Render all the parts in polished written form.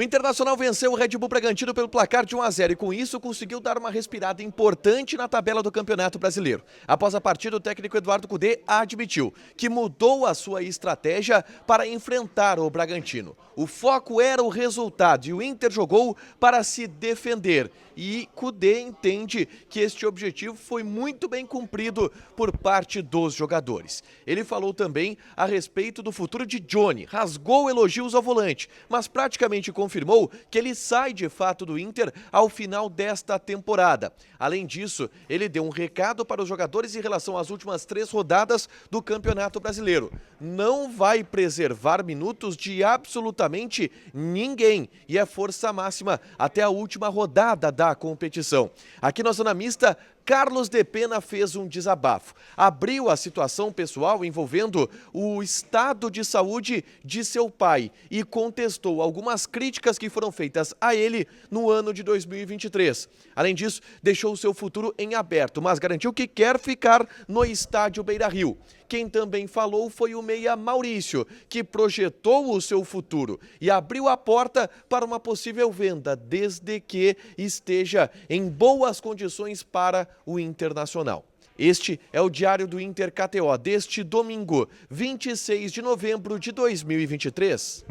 O Internacional venceu o Red Bull Bragantino pelo placar de 1-0 e com isso conseguiu dar uma respirada importante na tabela do Campeonato Brasileiro. Após a partida, o técnico Eduardo Cudê admitiu que mudou a sua estratégia para enfrentar o Bragantino. O foco era o resultado e o Inter jogou para se defender. E Cudê entende que este objetivo foi muito bem cumprido por parte dos jogadores. Ele falou também a respeito do futuro de Johnny, rasgou elogios ao volante, mas praticamente confirmou que ele sai de fato do Inter ao final desta temporada. Além disso, ele deu um recado para os jogadores em relação às últimas 3 rodadas do Campeonato Brasileiro. Não vai preservar minutos de absolutamente ninguém e é força máxima até a última rodada da competição. Aqui na zona mista, Carlos de Pena fez um desabafo. Abriu a situação pessoal envolvendo o estado de saúde de seu pai e contestou algumas críticas que foram feitas a ele no ano de 2023. Além disso, deixou o seu futuro em aberto, mas garantiu que quer ficar no estádio Beira-Rio. Quem também falou foi o meia Maurício, que projetou o seu futuro e abriu a porta para uma possível venda, desde que esteja em boas condições para o Internacional. Este é o Diário do Inter KTO deste domingo, 26 de novembro de 2023.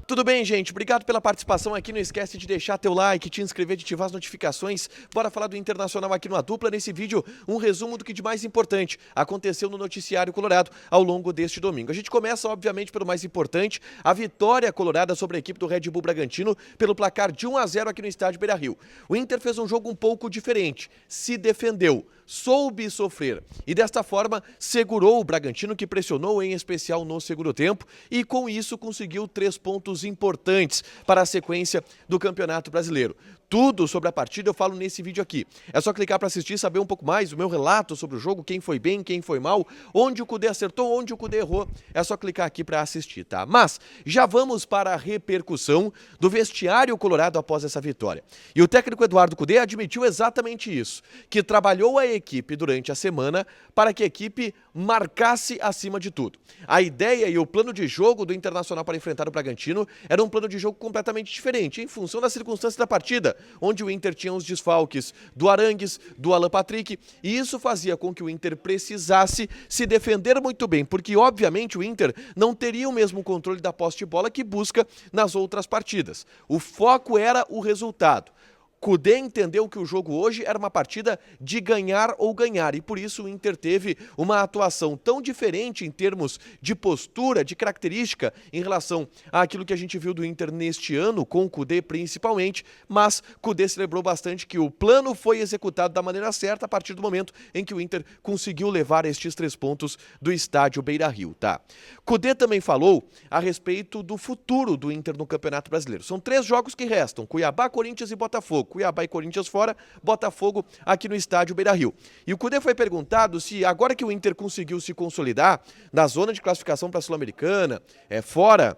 Tudo bem, gente? Obrigado pela participação aqui. Não esquece de deixar teu like, te inscrever, de ativar as notificações. Bora falar do Internacional aqui no A Dupla. Nesse vídeo, um resumo do que de mais importante aconteceu no noticiário colorado ao longo deste domingo. A gente começa, obviamente, pelo mais importante, a vitória colorada sobre a equipe do Red Bull Bragantino pelo placar de 1-0 aqui no estádio Beira-Rio. O Inter fez um jogo um pouco diferente, se defendeu, soube sofrer e desta forma segurou o Bragantino, que pressionou em especial no segundo tempo e com isso conseguiu 3 pontos importantes para a sequência do Campeonato Brasileiro. Tudo sobre a partida eu falo nesse vídeo aqui. É só clicar para assistir, saber um pouco mais o meu relato sobre o jogo, quem foi bem, quem foi mal, onde o Cudê acertou, onde o Cudê errou. É só clicar aqui para assistir, tá? Mas já vamos para a repercussão do vestiário colorado após essa vitória. E o técnico Eduardo Cudê admitiu exatamente isso, que trabalhou a equipe durante a semana para que a equipe marcasse acima de tudo. A ideia e o plano de jogo do Internacional para enfrentar o Bragantino era um plano de jogo completamente diferente, em função das circunstâncias da partida, onde o Inter tinha os desfalques do Arangues, do Alan Patrick, e isso fazia com que o Inter precisasse se defender muito bem, porque obviamente o Inter não teria o mesmo controle da posse de bola que busca nas outras partidas. O foco era o resultado. Cudê entendeu que o jogo hoje era uma partida de ganhar ou ganhar e por isso o Inter teve uma atuação tão diferente em termos de postura, de característica em relação àquilo que a gente viu do Inter neste ano, com o Cudê principalmente, mas Cudê celebrou bastante que o plano foi executado da maneira certa a partir do momento em que o Inter conseguiu levar estes 3 pontos do estádio Beira-Rio, tá? Cudê também falou a respeito do futuro do Inter no Campeonato Brasileiro. São 3 jogos que restam, Cuiabá, Corinthians e Botafogo. Cuiabá e Corinthians fora, Botafogo aqui no estádio Beira-Rio. E o Cudê foi perguntado se agora que o Inter conseguiu se consolidar na zona de classificação para a Sul-Americana, fora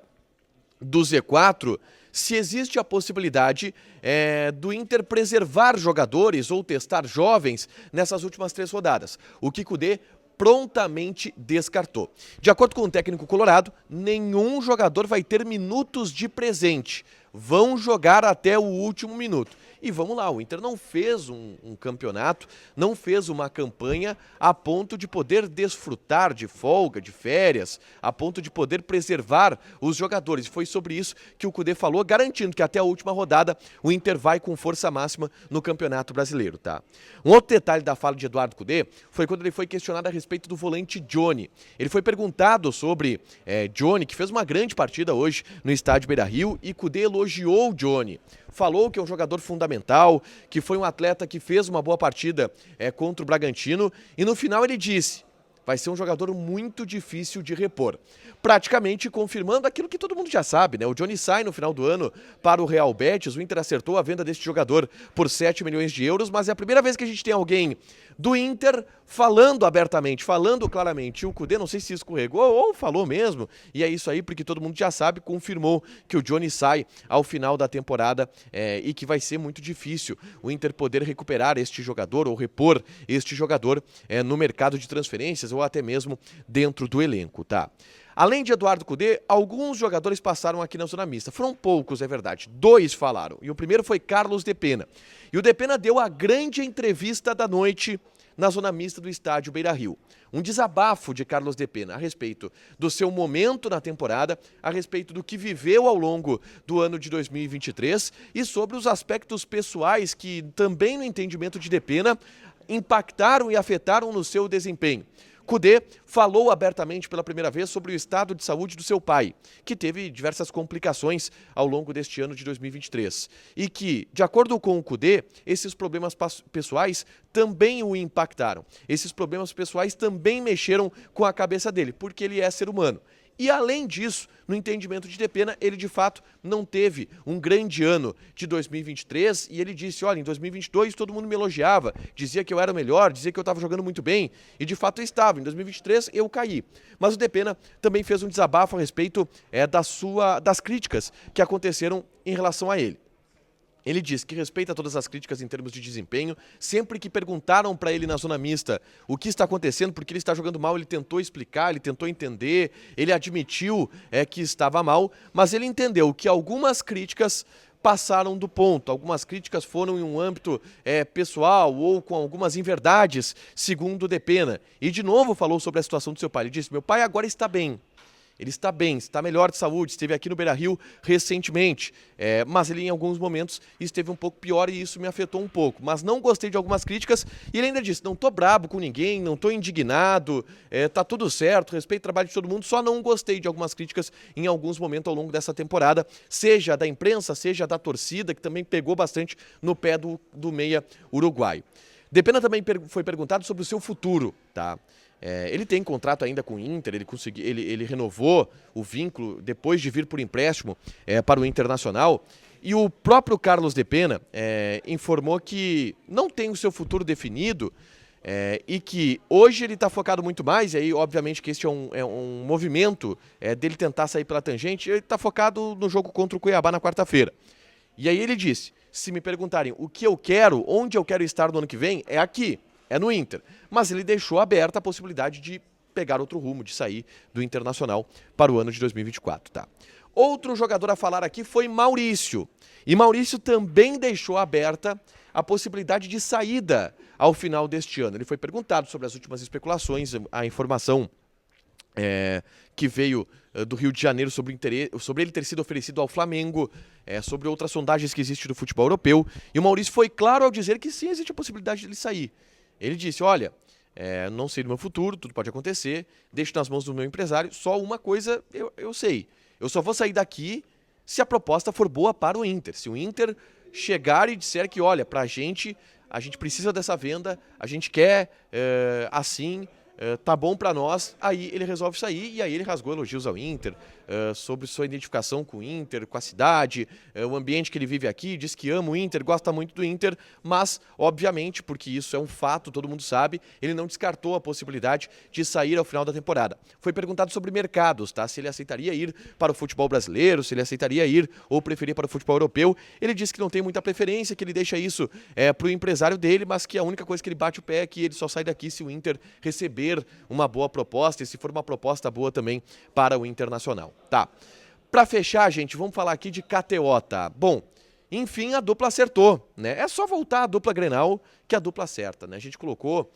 do Z4, se existe a possibilidade do Inter preservar jogadores ou testar jovens nessas últimas 3 rodadas. O que Cudê prontamente descartou. De acordo com o técnico colorado, nenhum jogador vai ter minutos de presente. Vão jogar até o último minuto. E vamos lá, o Inter não fez um campeonato, não fez uma campanha a ponto de poder desfrutar de folga, de férias, a ponto de poder preservar os jogadores. Foi sobre isso que o Cudê falou, garantindo que até a última rodada o Inter vai com força máxima no Campeonato Brasileiro, tá? Um outro detalhe da fala de Eduardo Cudê foi quando ele foi questionado a respeito do volante Johnny. Ele foi perguntado sobre Johnny, que fez uma grande partida hoje no estádio Beira-Rio, e Cudê elogiou o Johnny. Falou que é um jogador fundamental, que foi um atleta que fez uma boa partida contra o Bragantino, e no final ele disse: vai ser um jogador muito difícil de repor. Praticamente confirmando aquilo que todo mundo já sabe, né? O Johnny sai no final do ano para o Real Betis, o Inter acertou a venda deste jogador por 7 milhões de euros, mas é a primeira vez que a gente tem alguém do Inter falando abertamente, falando claramente. E o Kudê, não sei se escorregou ou falou mesmo, e é isso aí, porque todo mundo já sabe, confirmou que o Johnny sai ao final da temporada e que vai ser muito difícil o Inter poder recuperar este jogador ou repor este jogador no mercado de transferências ou até mesmo dentro do elenco, tá? Além de Eduardo Kudê, alguns jogadores passaram aqui na zona mista. Foram poucos, é verdade. 2 falaram. E o primeiro foi Carlos Depena. E o Depena deu a grande entrevista da noite na zona mista do estádio Beira-Rio. Um desabafo de Carlos Depena a respeito do seu momento na temporada, a respeito do que viveu ao longo do ano de 2023 e sobre os aspectos pessoais que também no entendimento de Depena impactaram e afetaram no seu desempenho. Kudê falou abertamente pela primeira vez sobre o estado de saúde do seu pai, que teve diversas complicações ao longo deste ano de 2023. E que, de acordo com o Kudê, esses problemas pessoais também o impactaram. Esses problemas pessoais também mexeram com a cabeça dele, porque ele é ser humano. E além disso, no entendimento de Depena, ele de fato não teve um grande ano de 2023 e ele disse, olha, em 2022 todo mundo me elogiava, dizia que eu era o melhor, dizia que eu estava jogando muito bem e de fato eu estava. Em 2023 eu caí. Mas o Depena também fez um desabafo a respeito das críticas que aconteceram em relação a ele. Ele diz que respeita todas as críticas em termos de desempenho. Sempre que perguntaram para ele na zona mista o que está acontecendo, porque ele está jogando mal, ele tentou explicar, ele tentou entender, ele admitiu que estava mal, mas ele entendeu que algumas críticas passaram do ponto. Algumas críticas foram em um âmbito pessoal ou com algumas inverdades, segundo o Depena. E de novo falou sobre a situação do seu pai. Ele disse, meu pai agora está bem. Ele está bem, está melhor de saúde, esteve aqui no Beira-Rio recentemente, mas ele em alguns momentos esteve um pouco pior e isso me afetou um pouco. Mas não gostei de algumas críticas e ele ainda disse, não estou brabo com ninguém, não estou indignado, tá tudo certo, respeito o trabalho de todo mundo, só não gostei de algumas críticas em alguns momentos ao longo dessa temporada, seja da imprensa, seja da torcida, que também pegou bastante no pé do meia uruguaio. Depena também foi perguntado sobre o seu futuro, tá? Ele tem contrato ainda com o Inter, ele renovou o vínculo depois de vir por empréstimo para o Internacional. E o próprio Carlos Depena informou que não tem o seu futuro definido e que hoje ele está focado muito mais, e aí obviamente que este é um movimento dele tentar sair pela tangente, ele está focado no jogo contra o Cuiabá na quarta-feira. E aí ele disse, se me perguntarem o que eu quero, onde eu quero estar no ano que vem, é aqui. É no Inter, mas ele deixou aberta a possibilidade de pegar outro rumo, de sair do Internacional para o ano de 2024, tá? Outro jogador a falar aqui foi Maurício, e Maurício também deixou aberta a possibilidade de saída ao final deste ano. Ele foi perguntado sobre as últimas especulações, a informação que veio do Rio de Janeiro sobre ele ter sido oferecido ao Flamengo, sobre outras sondagens que existem do futebol europeu, e o Maurício foi claro ao dizer que sim, existe a possibilidade de ele sair. Ele disse, olha, não sei do meu futuro, tudo pode acontecer, deixo nas mãos do meu empresário, só uma coisa eu sei, eu só vou sair daqui se a proposta for boa para o Inter. Se o Inter chegar e disser que, olha, a gente precisa dessa venda, a gente quer assim, tá bom para nós, aí ele resolve sair e aí ele rasgou elogios ao Inter, sobre sua identificação com o Inter, com a cidade, o ambiente que ele vive aqui, diz que ama o Inter, gosta muito do Inter, mas, obviamente, porque isso é um fato, todo mundo sabe, ele não descartou a possibilidade de sair ao final da temporada. Foi perguntado sobre mercados, tá? Se ele aceitaria ir para o futebol brasileiro, se ele aceitaria ir ou preferir para o futebol europeu. Ele disse que não tem muita preferência, que ele deixa isso para o empresário dele, mas que a única coisa que ele bate o pé é que ele só sai daqui se o Inter receber uma boa proposta e se for uma proposta boa também para o Internacional. Tá. Para fechar, gente, vamos falar aqui de KTO, tá? Bom, enfim, a dupla acertou, né? É só voltar a dupla Grenal que a dupla acerta, né? A gente colocou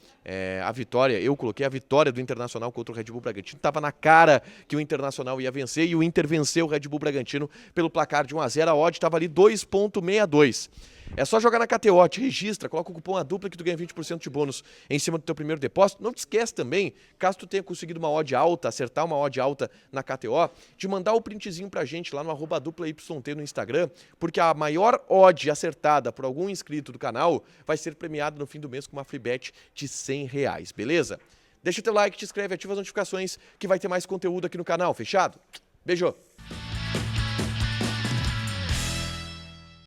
a vitória, eu coloquei a vitória do Internacional contra o Red Bull Bragantino. Tava na cara que o Internacional ia vencer e o Inter venceu o Red Bull Bragantino pelo placar de 1-0. A odd tava ali 2,62. É só jogar na KTO, te registra, coloca o cupom ADUPLA que tu ganha 20% de bônus em cima do teu primeiro depósito. Não te esquece também, caso tu tenha conseguido uma odd alta, acertar uma odd alta na KTO, de mandar o printzinho pra gente lá no @duplaYT no Instagram, porque a maior odd acertada por algum inscrito do canal vai ser premiado no fim do mês com uma free bet de R$100, beleza? Deixa teu like, te inscreve, ativa as notificações que vai ter mais conteúdo aqui no canal, fechado? Beijo!